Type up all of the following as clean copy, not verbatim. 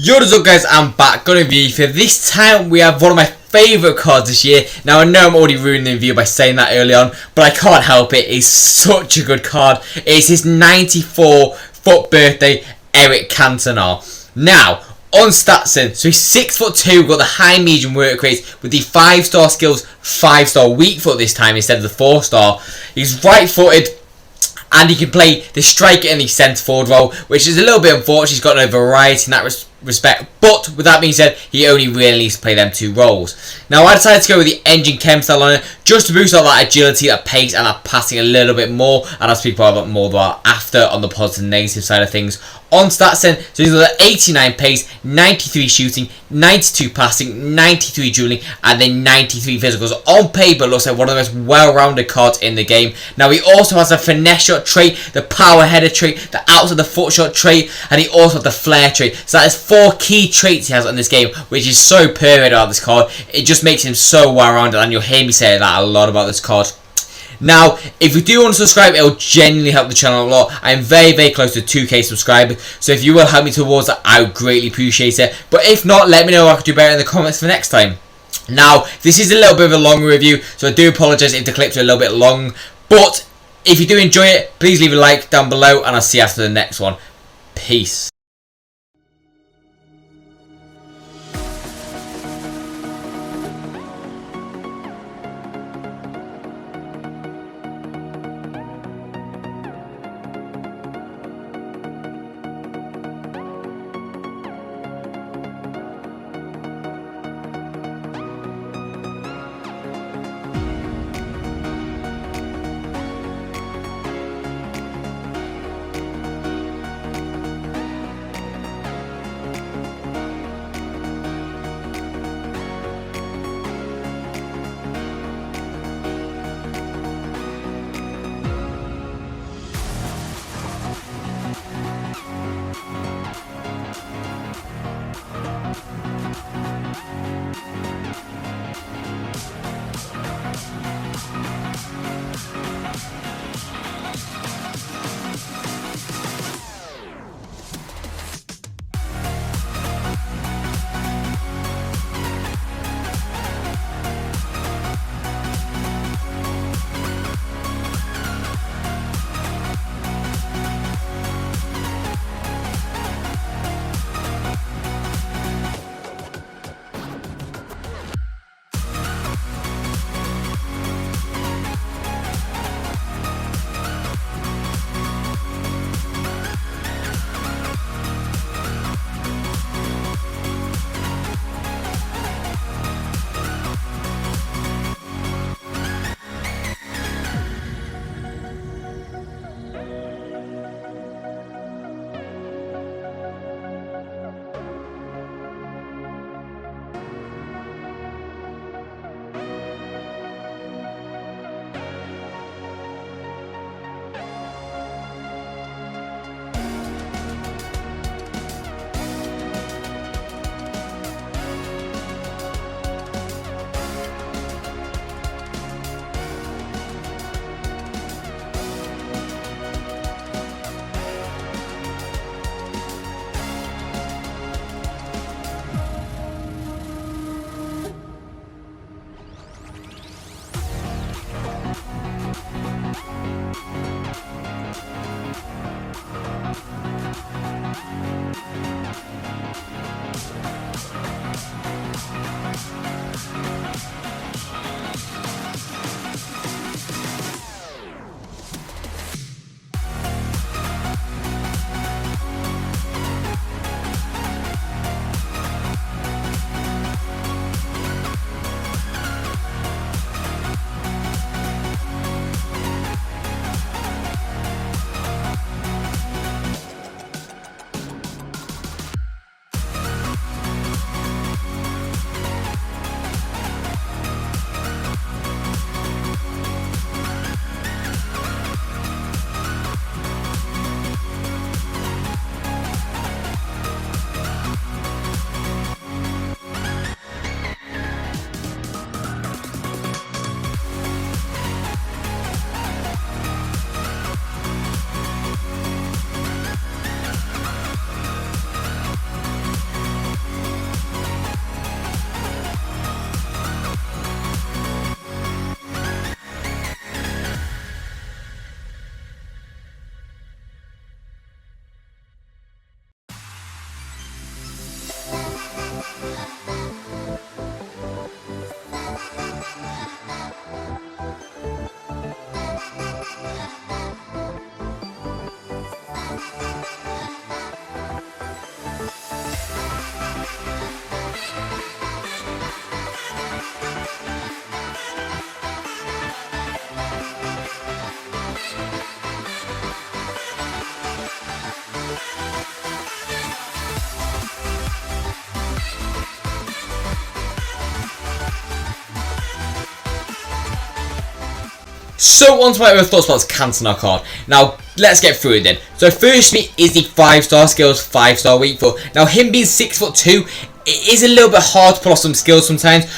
Yo, what's up guys, I'm back, got a review for this time. We have one of my favourite cards this year. Now I know I'm already ruining the review by saying that early on, but I can't help it. It's such a good card. It's his 94th birthday, Eric Cantona. Now, on Statson, so he's 6'2", got the high medium work rate with the 5-star skills, 5-star weak foot this time instead of the 4-star. He's right footed, and he can play the striker and the centre forward role, which is a little bit unfortunate. He's got no variety in that respect. But with that being said, he only really needs to play them two roles. Now I decided to go with the engine chem style on it, just to boost out that agility, that pace, and that passing a little bit more. And I'll speak about more about after on the positive and negative side of things. On stats then, so he's got 89 pace, 93 shooting, 92 passing, 93 dribbling, and then 93 physicals. On paper, looks like one of the most well-rounded cards in the game. Now he also has a finesse shot trait, the power header trait, the outside the foot shot trait, and he also has the flare trait. So that is 4 key traits he has on this game, which is so perfect about this card. It just makes him so well-rounded, and you'll hear me say that a lot about this card. Now, if you do want to subscribe, it will genuinely help the channel a lot. I am very close to 2k subscribers, so if you will help me towards that, I would greatly appreciate it. But if not, let me know what I could do better in the comments for next time. Now, this is a little bit of a long review, so I do apologise if the clips are a little bit long. But if you do enjoy it, please leave a like down below, and I'll see you after the next one. Peace. So on to my other thoughts about this Cantona card. Now let's get through it then. So first me is the 5-star skills, 5-star weak foot. Now him being 6'2", it is a little bit hard to pull off some skills sometimes,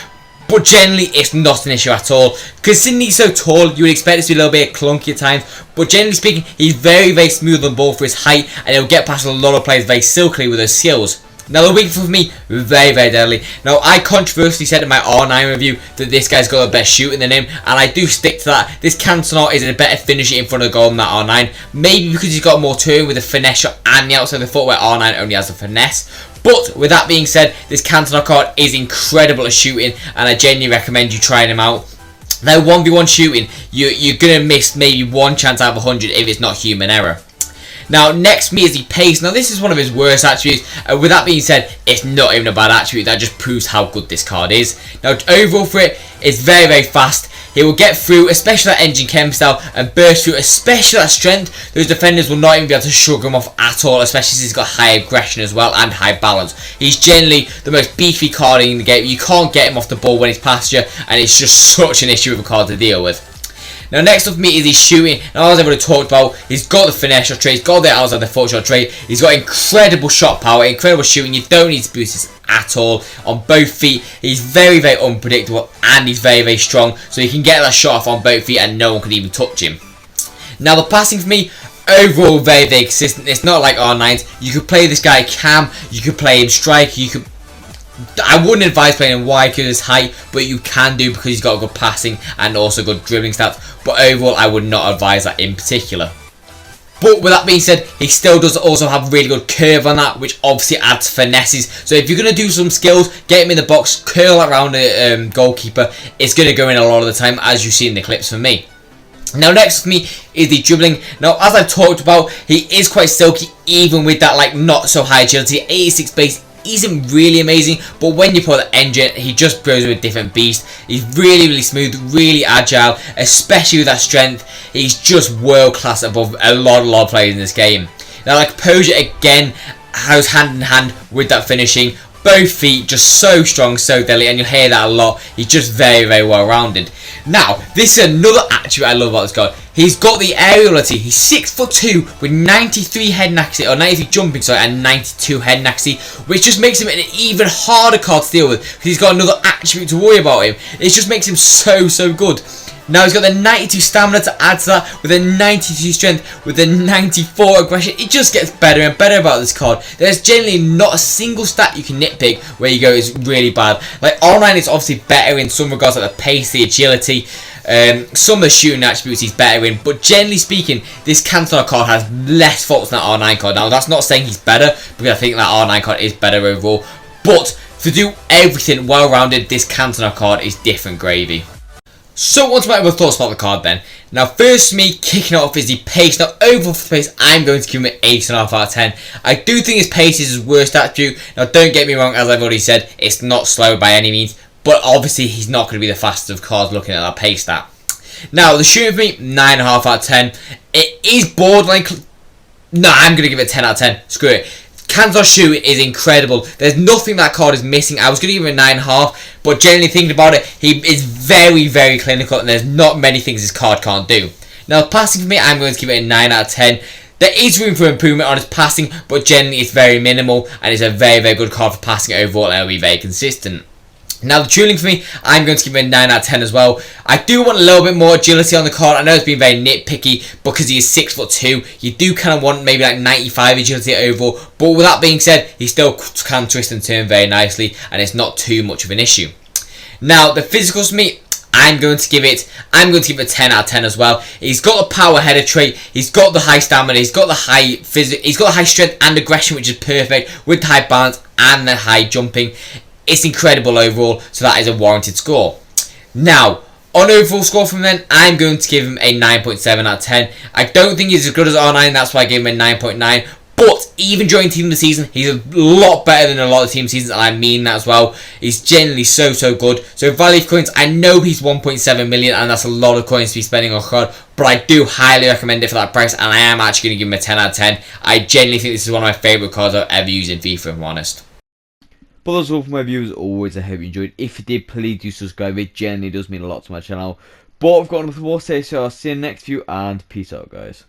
but generally it's not an issue at all. Considering he's so tall, you would expect it to be a little bit clunky at times, but generally speaking, he's very, very smooth on the ball for his height, and he'll get past a lot of players very silkily with those skills. Now the weak foot for me, very, very deadly. Now I controversially said in my R9 review that this guy's got the best shooting than him, and I do stick to that. This Cantona is a better finisher in front of the goal than that R9. Maybe because he's got more turn with the finesse shot and the outside of the foot, where R9 only has the finesse. But with that being said, this Cantona card is incredible at shooting, and I genuinely recommend you trying him out. Now 1v1 shooting, you're going to miss maybe one chance out of 100 if it's not human error. Now next for me is the pace. Now this is one of his worst attributes. With that being said, it's not even a bad attribute. That just proves how good this card is. Now overall for it, it's very, very fast. He will get through, especially that engine chem style, and burst through, especially that strength. Those defenders will not even be able to shrug him off at all, especially since he's got high aggression as well and high balance. He's generally the most beefy card in the game. You can't get him off the ball when he's past you, and it's just such an issue of a card to deal with. Now next up for me is his shooting. Now as I've already talked about, he's got the finesse shot trait, he's got the outside the foot shot trait, he's got incredible shot power, incredible shooting. You don't need to boost this at all on both feet. He's very, very unpredictable, and he's very, very strong, so he can get that shot off on both feet and no one can even touch him. Now the passing for me, overall very, very consistent. It's not like R9s. You could play this guy cam, you could play him strike, I wouldn't advise playing him wide because of his height, but you can do because he's got good passing and also good dribbling stats. But overall, I would not advise that in particular. But with that being said, he still does also have really good curve on that, which obviously adds finesses. So if you're going to do some skills, get him in the box, curl around the goalkeeper, it's going to go in a lot of the time, as you see in the clips from me. Now next for me is the dribbling. Now as I've talked about, he is quite silky even with that like not so high agility. 86 base isn't really amazing, but when you put the engine, he just grows with a different beast. He's really, really smooth, really agile, especially with that strength. He's just world class above a lot of players in this game. Now like Poja again goes hand in hand with that finishing. Both feet just so strong, so deadly, and you'll hear that a lot. He's just very, very well rounded. Now, this is another attribute I love about this card. He's got the aeriality. He's 6'2" with 93 head accuracy, or 93 jumping, sorry, and 92 head accuracy, which just makes him an even harder card to deal with because he's got another attribute to worry about him. It just makes him so good. Now he's got the 92 stamina to add to that, with a 92 strength, with a 94 aggression. It just gets better and better about this card. There's generally not a single stat you can nitpick where you go is really bad. Like R9 is obviously better in some regards, like the pace, the agility, some of the shooting attributes he's better in, but generally speaking, this Cantona card has less faults than that R9 card. Now that's not saying he's better, because I think that R9 card is better overall, but to do everything well rounded, this Cantona card is different gravy. So what's my other thoughts about the card then? Now first for me, kicking it off is the pace. Now overall for the pace, I'm going to give him an 8.5 out of 10. I do think his pace is his worst attribute. Now don't get me wrong, as I've already said, it's not slow by any means, but obviously he's not going to be the fastest of cards looking at that pace stat. Now the shooting for me, 9.5 out of 10. It is borderline, no, I'm going to give it a 10 out of 10, screw it. Cantona's shooting is incredible. There's nothing that card is missing. I was going to give him a 9.5, but generally thinking about it, he is very, very clinical, and there's not many things this card can't do. Now, passing for me, I'm going to give it a 9 out of 10. There is room for improvement on his passing, but generally it's very minimal, and it's a very, very good card for passing overall, and it'll be very consistent. Now the dribbling for me, I'm going to give it a 9 out of 10 as well. I do want a little bit more agility on the card. I know it's been very nitpicky because he is 6'2". You do kind of want maybe like 95 agility overall. But with that being said, he still can twist and turn very nicely, and it's not too much of an issue. Now the physicals for me, I'm going to give it a 10 out of 10 as well. He's got the power header trait, he's got the high stamina, he's got the high he's got the high strength and aggression, which is perfect, with the high balance and the high jumping. It's incredible overall, so that is a warranted score. Now, on overall score from then, I'm going to give him a 9.7 out of 10. I don't think he's as good as R9, that's why I gave him a 9.9. But even during Team of the Season, he's a lot better than a lot of Team Seasons, and I mean that as well. He's generally so good. So value of coins, I know he's 1.7 million, and that's a lot of coins to be spending on a card, but I do highly recommend it for that price, and I am actually going to give him a 10 out of 10. I genuinely think this is one of my favourite cards I've ever used in FIFA, if I'm honest. But that's all for my views. Always, I hope you enjoyed. If you did, please do subscribe. It generally does mean a lot to my channel. But I've got nothing more to say, so I'll see you in the next view, and peace out, guys.